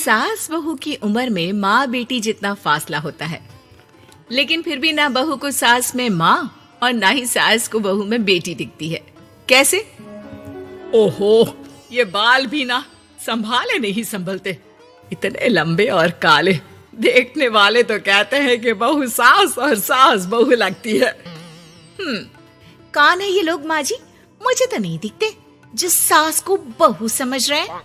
सास बहू की उम्र में माँ बेटी जितना फासला होता है, लेकिन फिर भी ना बहू को सास में माँ और ना ही सास को बहू में बेटी दिखती है। कैसे? ओहो, ये बाल भी ना संभाले नहीं संभलते, इतने लंबे और काले। देखने वाले तो कहते हैं कि बहू सास और सास बहू लगती है। कौन है ये लोग माँ जी? मुझे तो नहीं दिखते जो सास को बहू समझ रहे हैं।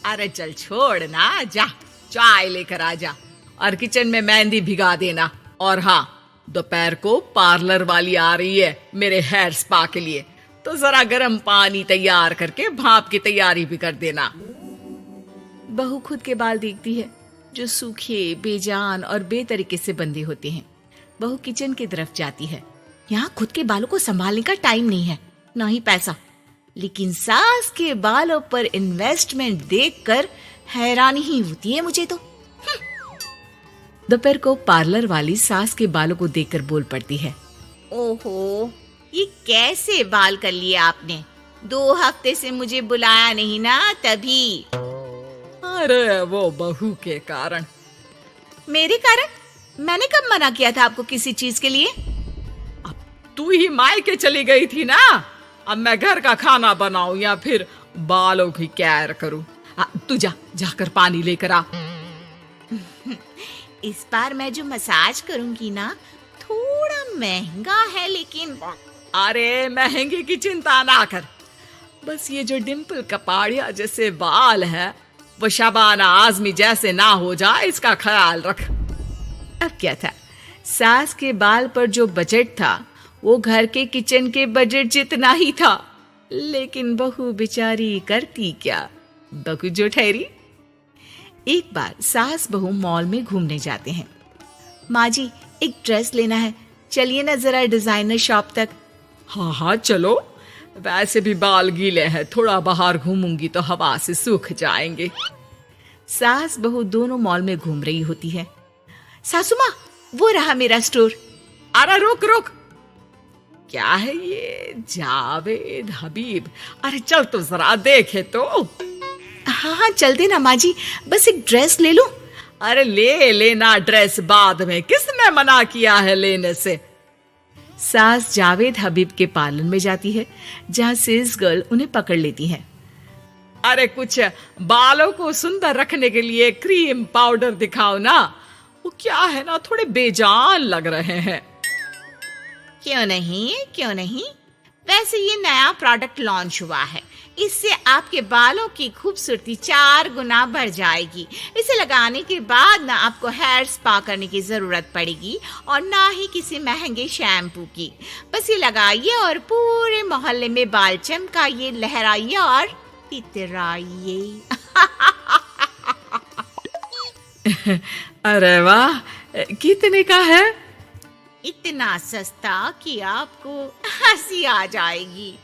अरे चल छोड़ ना, जा चाय लेकर आ जा और किचन में मेहंदी भिगा देना। और हाँ, दोपहर को पार्लर वाली आ रही है मेरे हेयर स्पा के लिए, तो जरा गर्म पानी तैयार करके भाप की तैयारी भी कर देना। बहू खुद के बाल देखती है जो सूखे, बेजान और बेतरीके से बंधे होते हैं। बहू किचन की तरफ जाती है। यहाँ खुद के बालों को संभालने का टाइम नहीं है, ना ही पैसा, लेकिन सास के बालों पर इन्वेस्टमेंट देखकर हैरानी ही होती है मुझे तो। दोपहर को पार्लर वाली सास के बालों को देखकर बोल पड़ती है, ओहो, ये कैसे बाल कर लिए आपने? 2 हफ्ते से मुझे बुलाया नहीं ना, तभी। अरे वो बहू के कारण। मेरे कारण? मैंने कब मना किया था आपको किसी चीज के लिए? अब तू ही मायके चली गई थी ना, अब मैं घर का खाना बनाऊं या फिर बालों की केयर करूं? तू जाकर पानी लेकर आ। इस बार मैं जो मसाज करूंगी ना, थोड़ा महंगा है, लेकिन अरे महंगे की चिंता ना कर, बस ये जो डिम्पल कपाड़िया जैसे बाल है वो शबाना आजमी जैसे ना हो जाए, इसका ख्याल रख। अब क्या था, सास के बाल पर जो बजट था वो घर के किचन के बजट जितना ही था, लेकिन बहू बेचारी करती क्या, बहू जो ठहरी। एक बार सास बहू मॉल में घूमने जाते हैं। माँ जी, एक ड्रेस लेना है, चलिए ना जरा डिजाइनर शॉप तक। हाँ चलो, वैसे भी बाल गीले हैं, थोड़ा बाहर घूमूंगी तो हवा से सूख जाएंगे। सास बहू दोनों मॉल में घूम रही होती है। सासू माँ, वो रहा मेरा स्टोर। अरे रुक, क्या है ये? जावेद हबीब। अरे चल तो जरा देखे तो। हाँ चलते ना माँ जी, बस एक ड्रेस ले लूं। अरे ले लेना ड्रेस बाद में, किसने मना किया है लेने से। सास जावेद हबीब के पार्लर में जाती है, जहाँ सेल्स गर्ल उन्हें पकड़ लेती है। अरे कुछ बालों को सुंदर रखने के लिए क्रीम पाउडर दिखाओ ना, वो क्या है ना, थोड़े बेजान लग रहे हैं। क्यों नहीं, वैसे ये नया प्रोडक्ट लॉन्च हुआ है, इससे आपके बालों की खूबसूरती 4 गुना बढ़ जाएगी। इसे लगाने के बाद ना आपको हेयर स्पा करने की जरूरत पड़ेगी और ना ही किसी महंगे शैम्पू की। बस ये लगाइए और पूरे मोहल्ले में बाल चमकाइए, लहराइए और इतराइए। अरे वाह, कितने का है? इतना सस्ता कि आपको हंसी आ जाएगी।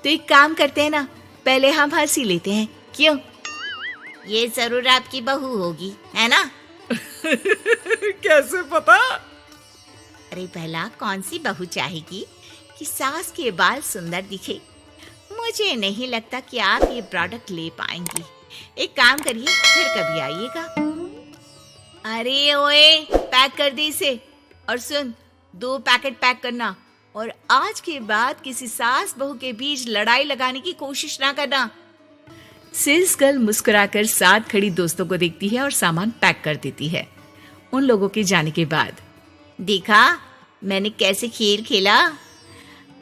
तो एक काम करते हैं ना, पहले हम हंसी लेते हैं, क्यों? ये जरूर आपकी बहू होगी, है ना? कैसे पता? अरे भला कौन सी बहू चाहेगी कि सास के बाल सुंदर दिखे? मुझे नहीं लगता कि आप ये प्रोडक्ट ले पाएंगी। एक काम करिए, फिर कभी आइएगा। अरे ओए, पैक कर दे इसे, और सुन, 2 पैकेट पैक करना, और आज के बाद किसी सास बहू के बीच लड़ाई लगाने की कोशिश ना करना। सेल्स गर्ल मुस्कुराकर साथ खड़ी दोस्तों को देखती है और सामान पैक कर देती है। उन लोगों के जाने के बाद, देखा मैंने कैसे खेल खेला?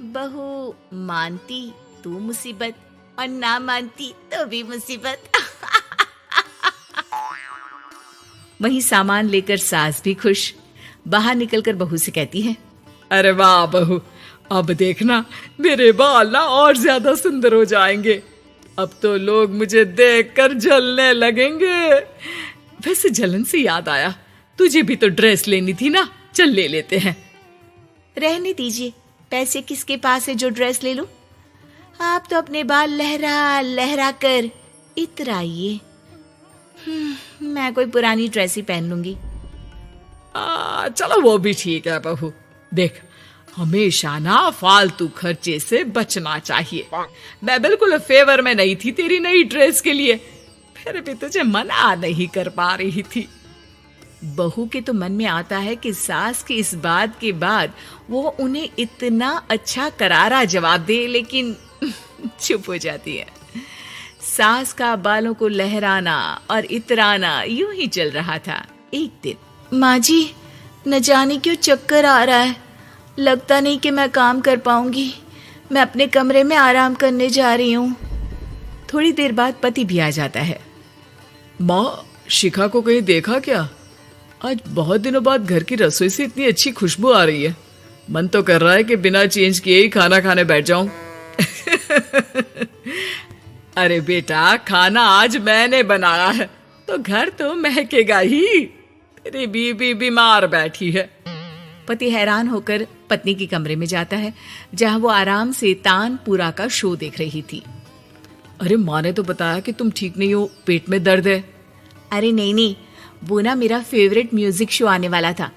बहू मानती तो मुसीबत, और ना मानती तो भी मुसीबत। वहीं सामान लेकर सास भी खुश बाहर निकलकर बहू से कहती है, अरे वाह बहू, अब देखना मेरे बाल ना और ज्यादा सुंदर हो जाएंगे। अब तो लोग मुझे देखकर जलने लगेंगे। वैसे जलन से याद आया, तुझे भी तो ड्रेस लेनी थी ना, चल ले लेते हैं। रहने दीजिए, पैसे किसके पास है जो ड्रेस ले लूं? आप तो अपने बाल लहरा लहरा कर इतराइए। मैं कोई पुरानी ड्रेस ही पहन लूंगी। चलो वो भी ठीक है बहू। देख, हमेशा ना फालतू खर्चे से बचना चाहिए। मैं बिल्कुल फेवर में नहीं थी तेरी नई ड्रेस के लिए, फिर भी तुझे मना नहीं कर पा रही थी। बहू के तो मन में आता है कि सास की इस बात के बाद वो उन्हें इतना अच्छा करारा जवाब दे, लेकिन चुप हो जाती है। सास का बालों को लहराना और इतराना यूं ही चल रहा था। एक दिन, माँ जी, न जाने क्यों चक्कर आ रहा है, लगता नहीं कि मैं काम कर पाऊंगी, मैं अपने कमरे में आराम करने जा रही हूँ। थोड़ी देर बाद पति भी आ जाता है। माँ, शिखा को कहीं देखा क्या? आज बहुत दिनों बाद घर की रसोई से इतनी अच्छी खुशबू आ रही है। मन तो कर रहा है कि बिना चेंज किए ही खाना खाने बैठ जाऊं। अरे बेटा, खाना आज मैंने बनाया है तो घर तो महकेगा ही। तेरी बीबी बीमार बैठी है। पति हैरान होकर पत्नी के कमरे में जाता है, जहां वो आराम से तानपुरा का शो देख रही थी। अरे, माँ ने तो बताया कि तुम ठीक नहीं हो, पेट में दर्द है। अरे नहीं, वो ना मेरा फेवरेट म्यूजिक शो आने वाला था।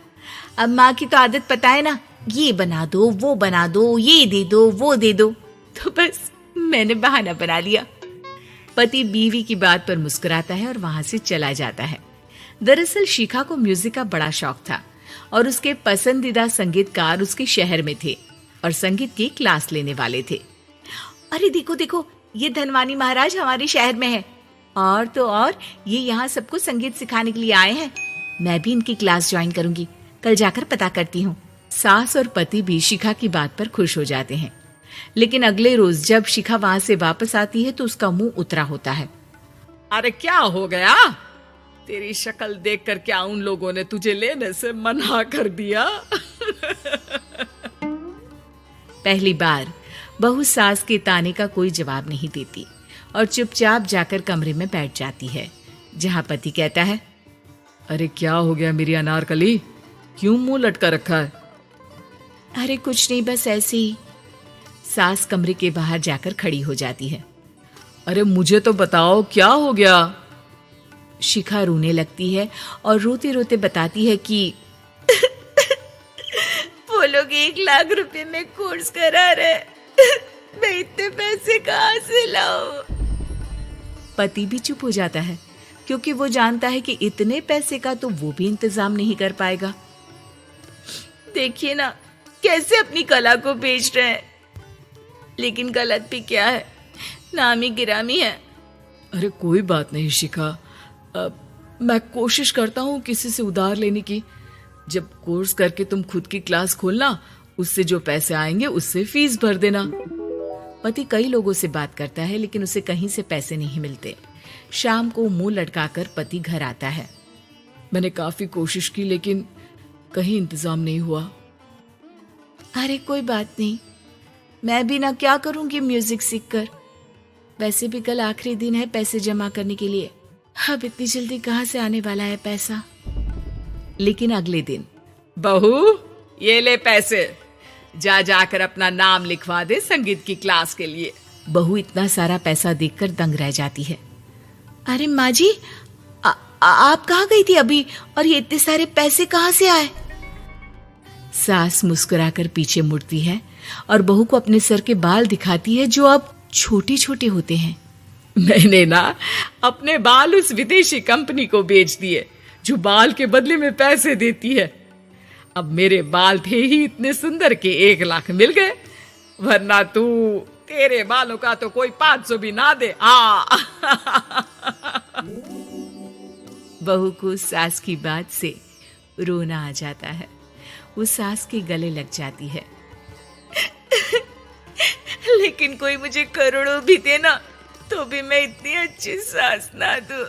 अब माँ की तो आदत पता है ना, ये बना दो, वो बना दो, ये दे दो, वो दे दो, तो बस मैंने बहाना बना लिया। पति बीवी की बात पर मुस्कुराता है और वहां से चला जाता है। दरअसल शिखा को म्यूजिक का बड़ा शौक था और उसके पसंदीदा संगीतकार उसके शहर में थे और संगीत की क्लास लेने वाले थे। अरे देखो देखो, ये धनवानी महाराज हमारे शहर में है, और तो और ये यहाँ सबको संगीत सिखाने के लिए आए हैं। मैं भी इनकी क्लास ज्वाइन करूंगी, कल जाकर पता करती हूँ। सास और पति भी शिखा की बात पर खुश हो जाते हैं, लेकिन अगले रोज जब शिखा वहां से वापस आती है तो उसका मुंह उतरा होता है। अरे क्या हो गया? तेरी शक्ल देखकर क्या उन लोगों ने तुझे लेने से मना कर दिया? पहली बार बहू सास के ताने का कोई जवाब नहीं देती और चुपचाप जाकर कमरे में बैठ जाती है, जहां पति कहता है, अरे क्या हो गया मेरी अनारकली, क्यों मुंह लटका रखा है? अरे कुछ नहीं, बस ऐसे ही। सास कमरे के बाहर जाकर खड़ी हो जाती है। अरे मुझे तो बताओ, क्या हो गया? शिखा रोने लगती है और रोते रोते बताती है कि वो लोग 1 लाख रुपए में कोर्स करा रहे, मैं इतने पैसे कहाँ से लाऊं? पति भी चुप हो जाता है, क्योंकि वो जानता है कि इतने पैसे का तो वो भी इंतजाम नहीं कर पाएगा। देखिए ना, कैसे अपनी कला को बेच रहे हैं, लेकिन गलत भी क्या है, नामी गिरामी है। अरे कोई बात नहीं शिखा, मैं कोशिश करता हूँ किसी से उधार लेने की। जब कोर्स करके तुम खुद की क्लास खोलना, उससे जो पैसे आएंगे उससे फीस भर देना। पति कई लोगों से बात करता है, लेकिन उसे कहीं से पैसे नहीं मिलते। शाम को मुंह लटकाकर पति घर आता है। मैंने काफी कोशिश की, लेकिन कहीं इंतजाम नहीं हुआ। अरे कोई बात नहीं, मैं भी ना क्या करूंगी म्यूजिक सीखकर। वैसे भी कल आखिरी दिन है पैसे जमा करने के लिए, अब इतनी जल्दी कहाँ से आने वाला है पैसा। लेकिन अगले दिन, बहू ये ले पैसे, जा जाकर अपना नाम लिखवा दे संगीत की क्लास के लिए। बहू इतना सारा पैसा देखकर दंग रह जाती है। अरे माँ जी, आप कहाँ गई थी अभी, और ये इतने सारे पैसे कहाँ से आए? सास मुस्कुराकर पीछे मुड़ती है और बहू को अपने सर के बाल दिखाती है, जो अब छोटे छोटे होते हैं। मैंने ना अपने बाल उस विदेशी कंपनी को बेच दिए, जो बाल के बदले में पैसे देती है। अब मेरे बाल थे ही इतने सुंदर के 1 लाख मिल गए, वरना तेरे बालों का तो कोई 500 भी ना दे। बहू को सास की बात से रोना आ जाता है। वो सास के गले लग जाती है। लेकिन कोई मुझे करोड़ों भी दे ना, तो भी मैं इतनी अच्छी सास ना दूं।